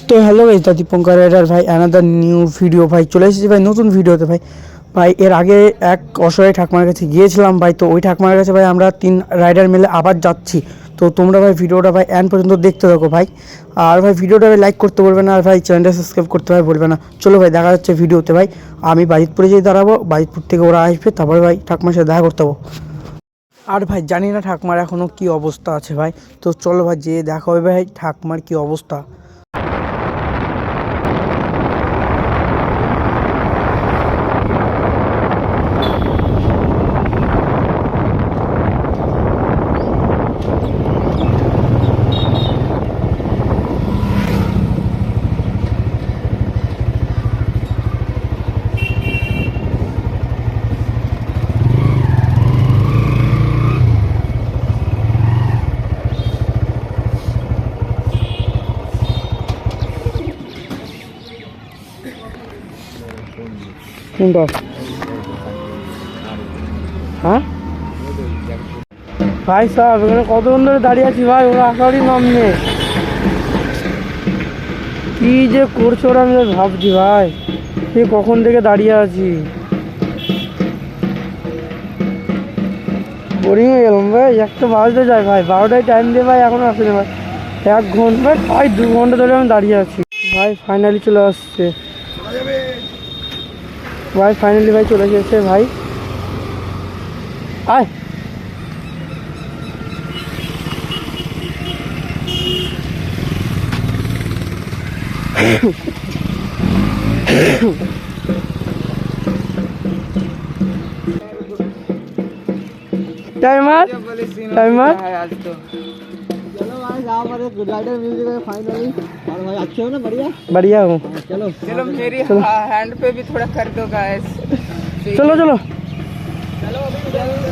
তো hello guys, দা Dipankar rider ভাই another new video ভাই চলে এসেছি ভাই নতুন ভিডিওতে ভাই। ভাই এর আগে এক অসহায় ঠাকমার কাছে গিয়েছিলাম ভাই, তো ওই ঠাকমার কাছে ভাই আমরা 3 রাইডার মিলে আবার যাচ্ছি। তো তোমরা ভাই ভিডিওটা ভাই এন্ড পর্যন্ত দেখতে থাকো ভাই। আর ভাই ভিডিওটা ভাই লাইক করতে বলবে না, আর ভাই চ্যানেলটা সাবস্ক্রাইব করতে ভাই বলবে না। চলো ভাই দেখা যাচ্ছে ভিডিওতে ভাই। আমি বাজিতপুরে যেয়ে দাঁড়াবো, বাজিতপুর থেকে ওরা আসবে, তারপরে ভাই ঠাকমার সাথে দেখা করতে হবো। আর ভাই জানি না ঠাকমার এখনও কী অবস্থা আছে ভাই, তো চলো ভাই যেয়ে দেখা হবে ভাই ঠাকমার কী অবস্থা। কোনটা? হ্যাঁ ভাই সাহেব, এখানে কতক্ষণ ধরে দাঁড়িয়ে আছি ভাই, ওরা আসারই নাম নেই। কি যে করছো ওরা, আমি ভাবছি ভাই সে কখন থেকে দাঁড়িয়ে আছি। বোরিং হয়ে গেলাম ভাই, একটা বাজতে যায় ভাই, 12টায় টাইম দিয়ে ভাই এখনো আসেনি ভাই। 1 ঘন্টা ভাই, 2 ঘন্টা ধরে আমি দাঁড়িয়ে আছি ভাই। ফাইনালি চলে আসছে ভাই, ফাইনালি ভাই চলে গেছে ভাই। আয় टाइमर टाइमर चलो भाई, जाओ हमारे राइडर म्यूजिक है फाइनली। और भाई अच्छे हो ना? बढ़िया बढ़िया हूँ। चलो चलो मेरी हैंड पे भी थोड़ा कर दो गाइस। चलो चलो चलो अभी जल्दी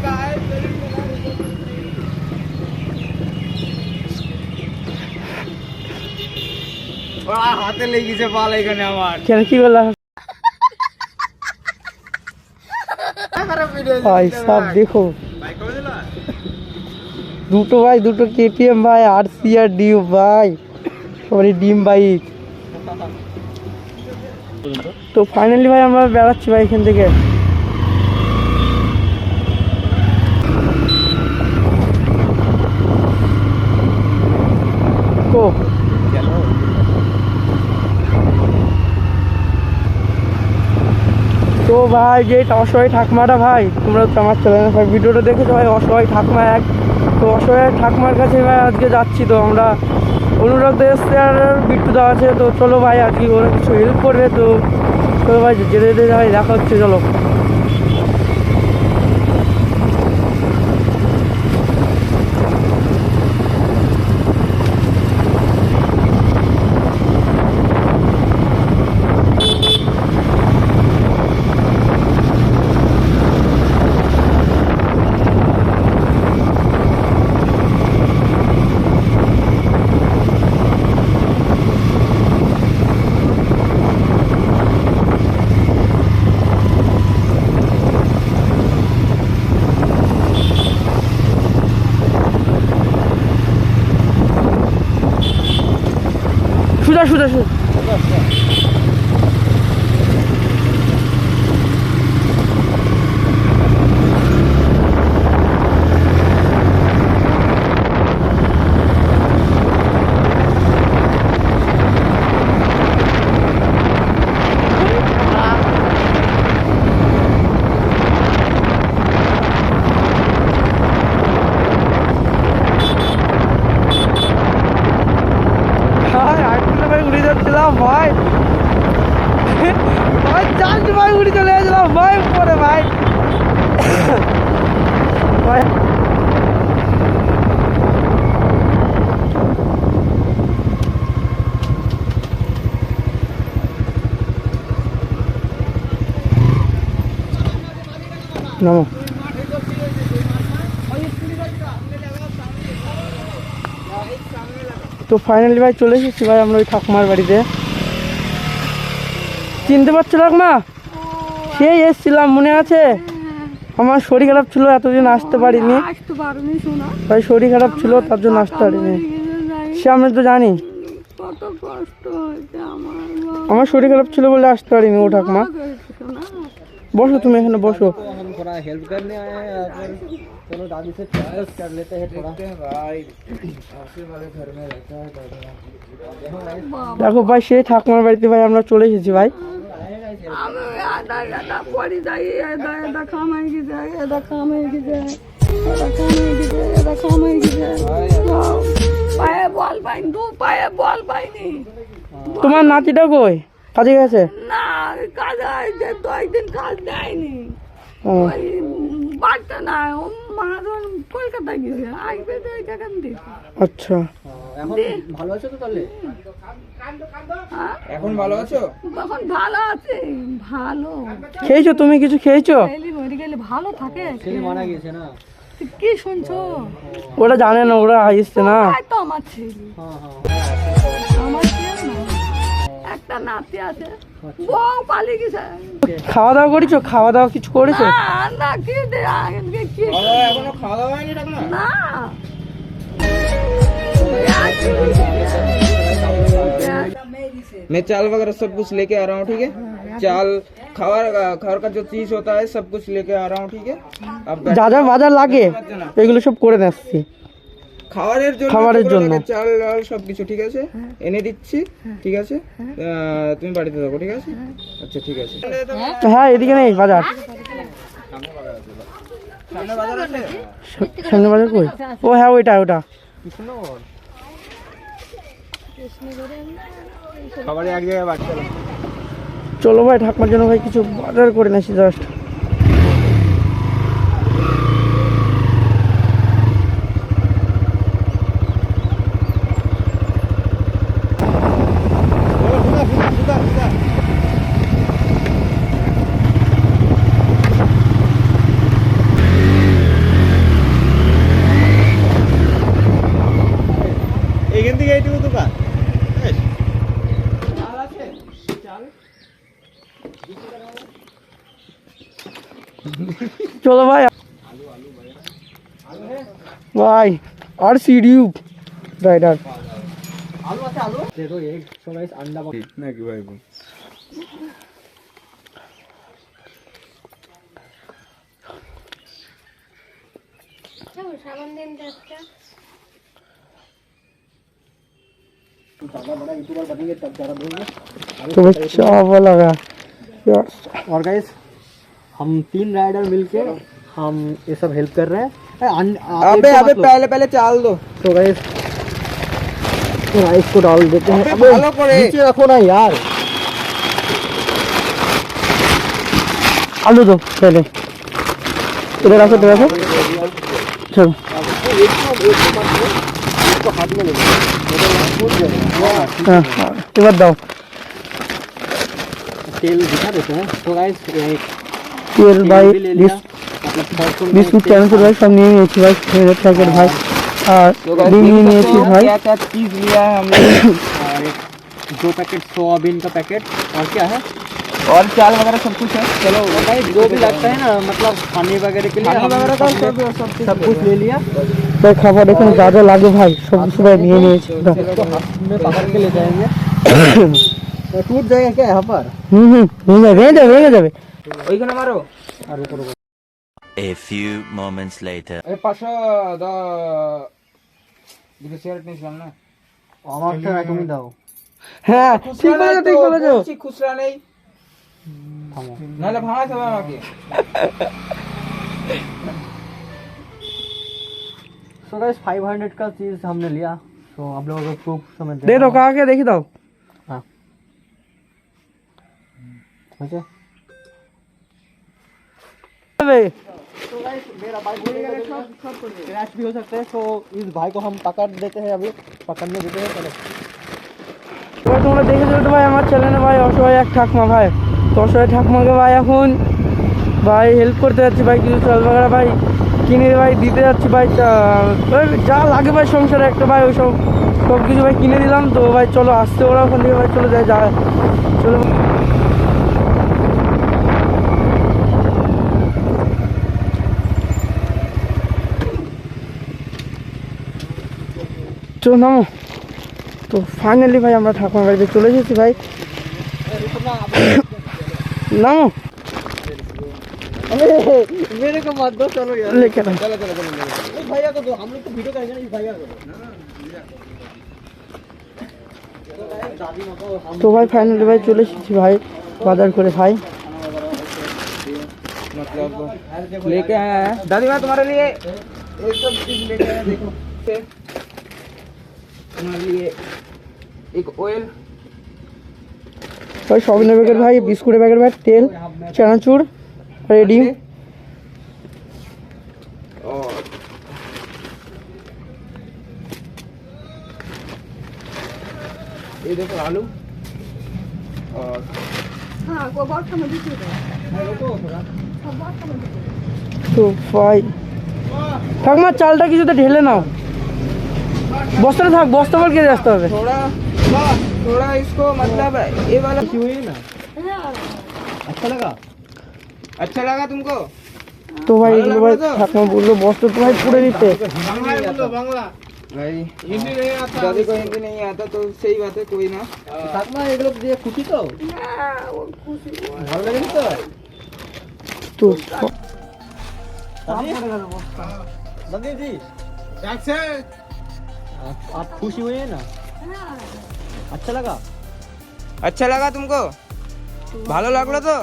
गाइस। ওরা হাতে লেগেছে পাল এখানে আমার। কেন কি বলা ভাই সব দেখো, দুটো ভাই, দুটো কেটিএম ভাই, আরসি আর ডিউ ভাই, সবারই ডিম বাইক। তো ফাইনালি ভাই আমরা বেড়াচ্ছি ভাই এখান থেকে। তো ভাই যে অসহায় ঠাকমাটা ভাই, তোমরা তো আমার চ্যানেলে ভাই ভিডিওটা দেখেছো ভাই, অসহায় ঠাকমা এক। তো অসহায় ঠাকমার কাছে ভাই আজকে যাচ্ছি। তো আমরা অনুরাগ এসছে আর বিট্টু দেওয়া আছে, তো চলো ভাই আজকে ওরা কিছু হেল্প করবে। তো চলো ভাই যেতে যেতে ভাই দেখা হচ্ছে, চলো। সুদা ভাই, ভাই জাস্ট ভাই উড়ে চলে গেছিলাম ভাই উপরে ভাই। নামো। তো ফাইনালি ভাই চলে এসেছি ভাই আমরা ওই ঠাকুমার বাড়িতে। চিনতে পারছো ঠাকুমা? সেই এসেছিলাম, মনে আছে? আমার শরীর খারাপ ছিল, এতদিন আসতে পারিনি ভাই, শরীর খারাপ ছিল তার জন্য আসতে পারিনি। সে আমি তো জানি। কত কষ্ট হয়েছে আমার বাবা। আমার শরীর খারাপ ছিল বলে আসতে পারিনি ও ঠাকমা। বসো তুমি এখানে বসো। तो हम थोड़ा हेल्प करने आए हैं यहाँ पर। चलो दादी से डिस्कस कर लेते हैं थोड़ा। भाई आसिफ वाले घर में रहता है दादा। দেখো ভাই সেই ঠাকুমার বাড়িতে ভাই আমরা চলে এসেছি ভাই। আমি আদা আদা পড়ি যাই, আদা আদা খামাই কি যায়, আদা খামাই কি যায়, আদা খামাই কি যায়, আদা খামাই কি যায়। পায়ে বল পাইনি, দু পায়ে বল পাইনি। তোমার নাতিটা কই, কাজে গেছে? না কাজ আছে তো, একদিন কাজ দেয়নি। ও, ওই বাচ্চা না, ও মাজন কলকাতায় গেছে, আসবে তো এখান থেকে। আচ্ছা এখন ভালো আছো তো তাহলে? হ্যাঁ? এখন ভালো আছো? এখন ভালো আছে, ভালো। খেয়েছো তুমি, কিছু খেয়েছো? ছেলে মরে গেলে ভালো থাকে? ছেলে মারা গেছে না? তুই কি শুনছো? ওরা জানে না, ওরা আসছে না। তাই তো আমার ছেলে, হ্যাঁ হ্যাঁ। আমার ছেলে না, একটা নাতি আছে, বউ পালিয়ে গেছে। খাওয়া দাওয়া করেছো? খাওয়া দাওয়া কিছু করেছো? না না, কি দে আগে কি এখনো খাওয়া দাওয়া হয়নি ঠাকুমা? না। मैं चाल वगैरह सब कुछ लेके आ रहा हूँ, ठीक है? चाल खावर खावर का जो चीज होता है सब कुछ लेके आ रहा हूँ, ठीक है? अब যা যা বাজার লাগে এগুলো সব করে নিচ্ছি। খাবারের জন্য জন্য। চাল ডাল সব কিছু ঠিক আছে এনে দিচ্ছি, ঠিক আছে? তুমি বাড়িতে থাকো, ঠিক আছে? আচ্ছা ঠিক আছে। হ্যাঁ এদিকে নেই বাজার, সামনে বাজার আছে? সামনে বাজার কই? ও হ্যাঁ ওইটা ওটা। খাবারে এক জায়গায় বাড়ছে। চলো ভাই ঠাকুমার জন্য ভাই কিছু বাজার করে নিচ্ছি জাস্ট। এখান থেকে এইটুকু দোকান চলো ভাই ভাই আর সিডিউ রাইডার। आलू আছে आलू देखो एक सो गाइस अंडा নাকি ভাই? बड़ा यूट्यूबर बनेंगे तब जरा बोलेंगे। तो भाई चावल लगा यार। और गाइस हम 3 राइडर मिलके हम ये सब हेल्प कर रहे हैं। अबे अबे पहले पहले चाल दो। तो गाइस राइस को डाल देते हैं। अबे भालो करे। नीचे रखो ना यार। आलू दो पहले, इधर रखो इधर रखो। चलो इसको हाथ में ले लो, हाँ এবার দাও। तेल दिखा देते हैं। तो गाइस তেল ভাই भी ले लिया। मतलब বিস্কুট ক্যান্সার ভাই সব নিয়ে নিয়েছি ভাই, প্যাকেট ভাই আর ডিম নিয়ে নিয়েছি ভাই। क्या क्या चीज लिया है हमने? और एक 2 पैकेट सोयाबीन का पैकेट और क्या है और चाल वगैरह सब कुछ है। चलो भाई जो भी लगता है ना मतलब खाने वगैरह के लिए खाने हम वगैरह का हमने सब कुछ ले लिया। ভাই খাবার এখানে যা যা লাগে ভাই সব কিছু ভাই নিয়ে নিয়েছি। इसको हाथ में पकड़ के ले जाएंगे। तो टूट जाएगा क्या यहाँ पर? ভেঙে যাবে। ওইখানে মারো। और रुको रुको। A few moments later. এই 500 দাও। দুটো সিগারেট নিয়েছিলাম না? আমার টাকা তুমি দাও। হ্যাঁ ঠিক বলেছো ঠিক বলেছো। বলছি খুচরা নেই, থামো। নাহলে ভাঙাতে হবে আমাকে। So guys 500 का चीज हमने लिया। तो आप लोगों को प्रूफ समझ দে দাও কাকে দেখি দাও। हाँ अच्छा। तो गाइस मेरा भाई क्रैश भी हो सकता है। तो इस भाई को हम पकड़ देते हैं, अभी पकड़ने देते हैं। चलो এবার তোমরা দেখেছো তো ভাই আমার চ্যানেলে ভাই অসহায় এক ঠাকুমা ভাই, তো অসহায় ঠাকুমাকে ভাই এখন ভাই হেল্প করতে যাচ্ছি ভাই, কিছু চাল বাগড়া ভাই কিনে ভাই দিতে যাচ্ছি ভাই। যা লাগে ভাই সংসারে একটা ভাই ওই সব কিছু ভাই কিনে দিলাম। তো ভাই চলো আসতে ওরা ওখান থেকে ভাই চলে যায় চলো। চলো নামো। তো তো ফাইনালি ভাই আমরা ঠাকুমার বাড়িতে চলে এসেছি ভাই। নামো मेरे को मत दो, चलो यार लेके आओ। चलो चलो चलो ए, भैया को दो, हम लोग तो वीडियो करेंगे ना, ये भैया को दो। दादी माँ को हम তো ভাই ফাইনালি ভাই চলে এসেছি ভাই বাজার করে ভাই। मतलब लेके आया है दादी माँ तुम्हारे लिए एक सब चीज लेके आया, देखो से तुम्हारे लिए एक ऑयल ভাই সবিনের ব্যাগের ভাই, বিস্কুটের ব্যাগের ভাই, তেল, চানাচুর রেডি। और ये देखो आलू और हाँ वो बहुत समझ दीजिएगा बहुत समझ তো ভাই ঠাকুমা চালটা কিছুতে ঢেলে নাও, বস্তাটা থাক, বস্তা বল কেটে আসতে হবে। थोड़ा थोड़ा इसको मतलब ये वाला खुशी हुई ना, अच्छा लगा। अच्छा लगा तुमको? তো ভাই এগুলো ভাই ঠাকুমা বললো বস্তা তো ভাই পুড়ে দিতে। भाई दादी को हिंदी नहीं आता तो सही बात है, कोई ना। ঠাকুমা এগুলো দিয়ে খুশি তো, वो खुशी ভালো লাগেনি তো? তো दादी जी आप खुशी हुई है ना, अच्छा लगा? अच्छा लगा तुमको? भालो लागलो तो?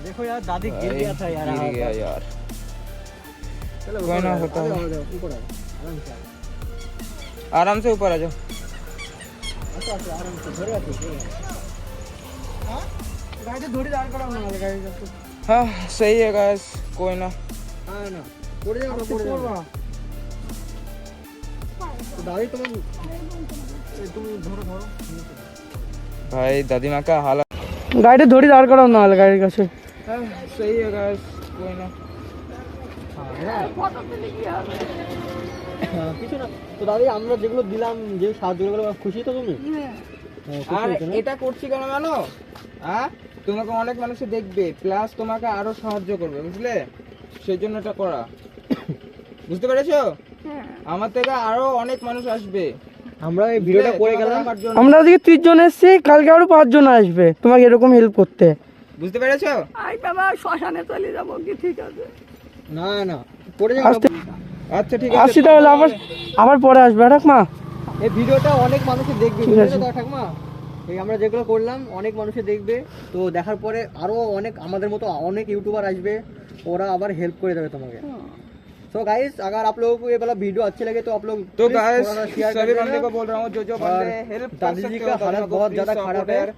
देखो यार दादी गिर गया था यार, गिर गया यार, चलो कोई ना, होता है। ऊपर आओ, आराम से आओ। आराम से ऊपर आ जाओ। अच्छा अच्छा आराम से धरे आते গাড়িতে ধরে দাঁড় করাও না গাড়ি যাচ্ছে। हाँ सही है गाइस, कोई ना। हाँ ना पड़ जाएगा पड़ जाएगा। तो दादी तुम धरो धरो भाई दादी माँ का हालत গাড়িতে ধরে দাঁড় করাও না গাড়ির কাছে। हाँ, सही है गाइस, कोई ना। फोटो क्लिक किया হ্যাঁ কিছু না। তো দাদি আমরা যেগুলো দিলাম, যে সাহায্যগুলো, খুশি তো তুমি? আর এটা করছি কেন জানো? হ্যাঁ, তোমাকে অনেক মানুষ দেখবে, প্লাস তোমাকে আরো সাহায্য করবে, বুঝলে? সেই জন্য এটা করা, বুঝতে পেরেছো? আমার থেকে আরো অনেক মানুষ আসবে। আমরা এই ভিডিওটা করে গেলাম, আমার জন্য। আমরা আজকে 30 জন এসেছি, কালকে আরো 5 জন আসবে তোমাকে এরকম হেল্প করতে। বুঝতে পেরেছো? আই বাবা শ্মশানে চলে যাবো কি, ঠিক আছে? না না পড়ে যাবে। আচ্ছা ঠিক আছে, আসছি তাহলে, আবার পরে আসবে ঠাকুমা। এই ভিডিওটা অনেক মানুষে দেখবে, ঠিক আছে। বুঝলে তো ঠাকুমা? এই আমরা যেগুলো করলাম অনেক মানুষে দেখবে, তো দেখার পরে আরো অনেক আমাদের মতো অনেক ইউটিউবার আসবে, ওরা আবার হেল্প করে देवे তোমাকে। सो गाइस अगर आप लोगों को ये वाला वीडियो अच्छे लगे तो आप लोग तो please गाइस थोड़ा सा शेयर सभी कर बंदे देना। को बोल रहा हूँ, जो बंदे हेल्प कर दादी जी सकते का हो, दादी हालत को बहुत please ज्यादा खराब support है। यार।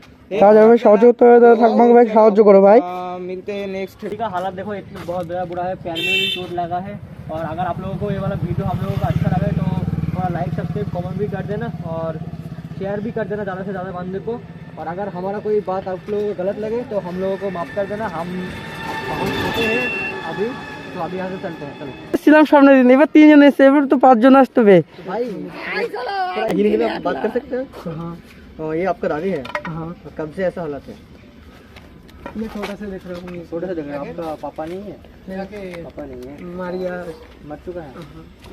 কাজ হবে সাহায্য করতে হবে, ঠাকুমাকে ভাই সাহায্য করো ভাই। मिलते हैं नेक्स्ट। दादी का हालत देखो, इतना बहुत ज़्यादा बुरा है, पैर में भी चोट लगा है। और अगर आप लोगों को ये वाला वीडियो आप लोगों को अच्छा लगे तो थोड़ा लाइक सब्सक्राइब कमेंट भी कर देना और शेयर भी कर देना ज़्यादा से ज़्यादा बंदे को। और अगर हमारा कोई बात आप लोगों को गलत लगे तो हम लोगों को माफ़ कर देना। हम सोते हैं अभी, तो अभी यहाँ से चलते हैं, चलो ছিলাম সামনের দিন, এবার 3 জন এসেছে, এবার তো 5 জন আসতে হবে। भाई आई चलो थोड़ा हिंदी में बात कर सकते हैं? हाँ। तो ये आपका दादी है? हाँ। कब से ऐसा हालत है? मैं छोटा से देख रहा हूँ, छोटे से जगह आपका पापा नहीं है? पापा नहीं है, मारिया मर चुका है?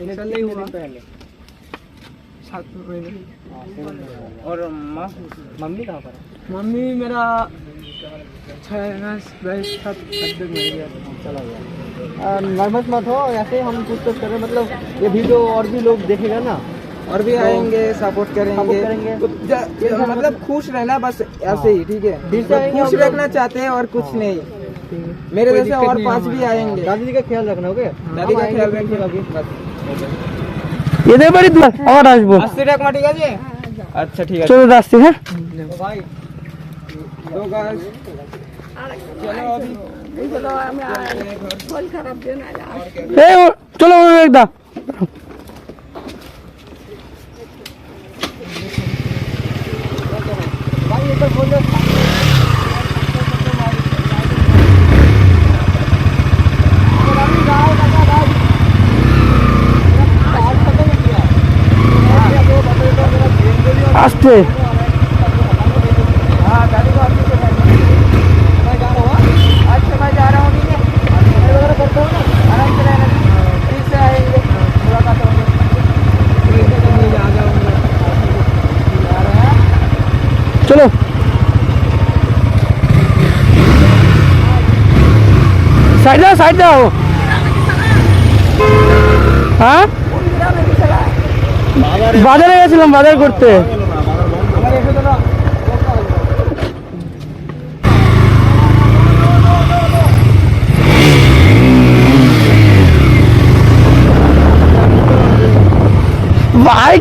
इंसान नहीं हुआ। पहले 7 महीने। और मम्मी कहाँ पर है? मम्मी मेरा 6 मास 7 मर गया। चला गया। नर्वस मत हो, ऐसे हम कुछ तो कर रहे हैं, मतलब ये वीडियो और भी लोग देखेगा ना, और भी आएंगे, सपोर्ट Support करेंगे। करेंगे। मतलब खुश रहना बस, ऐसे ही, ठीक है? फिर से आएंगे खुश हम लोग। रखना चाहते हैं और कुछ नहीं। मेरे जैसे और 5 भी आएंगे। दादी जी का ख्याल रखना, ओके? दादी का हम ख्याल आएंगे फिर रखिए। अभी। এদের বাড়ি তো আবার আসবো। अस्सी टाका ठीक है? अच्छा ठीक है। চলো আসছি, হ্যাঁ तो भाई तो गाइस चलो अभी এই চলো আমি শরীর খারাপ দিন আজ এই চলো একদা। भाई ये तो बोल दो। আসতে हाँ गाड़ी को अच्छे से बैठो। मैं जा रहा हूँ। अच्छा मैं जा रहा हूँ, ठीक है? आराम से रहना, फिर से आएंगे, मुलाकात होगी। সাইড দাও, সাইড দাও। হ্যাঁ, বাজারে গেছিলাম বাজার করতে। ভাই